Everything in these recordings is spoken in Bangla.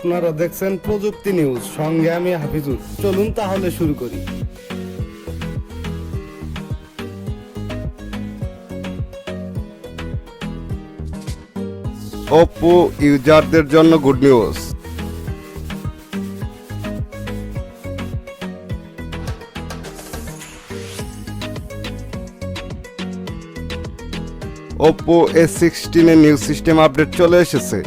আপনারা দেখছেন প্রযুক্তি নিউজ, সঙ্গে আমি হাফিজুর। চলুন তাহলে শুরু করি। Oppo ইউজারদের জন্য গুড নিউজ। Oppo A16 এর নিউ সিস্টেম আপডেট চলে এসেছে।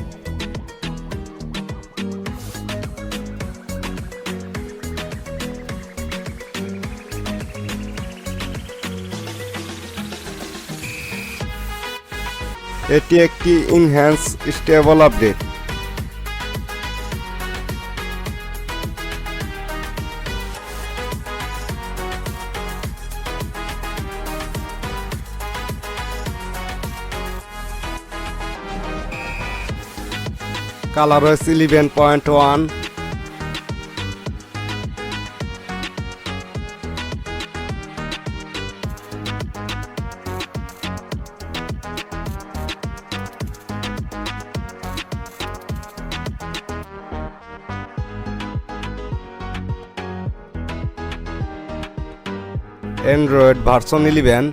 এটি একটি enhance stable update. ColarOs 11.1 Android version 11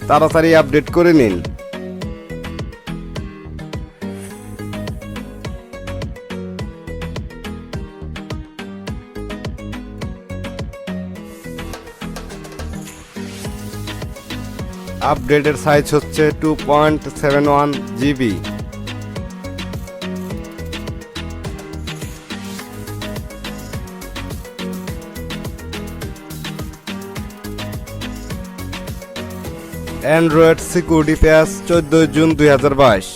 তাড়াতাড়ি আপডেট করে নিন। আপডেটের সাইজ হচ্ছে 2.71 জিবি। অ্যান্ড্রয়েড সিকিউরিটি প্যাচ 14 জুন 2022।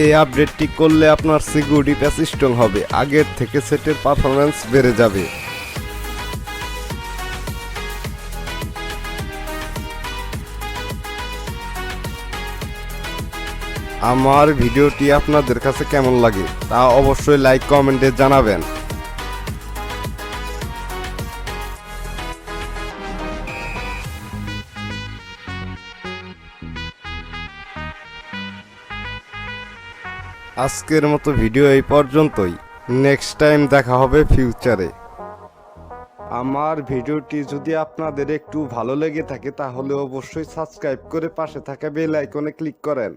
এই আপডেটটি করলে আপনার সিকিউরিটি প্যাচ স্ট্রং হবে, আগের থেকে সেটের পারফরম্যান্স বেড়ে যাবে। আমার ভিডিওটি আপনাদের কাছে কেমন লাগে তা অবশ্যই লাইক কমেন্টে জানাবেন। আজকের মতো ভিডিও এই পর্যন্তই। নেক্সট টাইম দেখা হবে ফিউচারে। আমার ভিডিওটি যদি আপনাদের একটু ভালো লেগে থাকে তাহলে অবশ্যই সাবস্ক্রাইব করে পাশে থাকা বেল আইকনে ক্লিক করেন।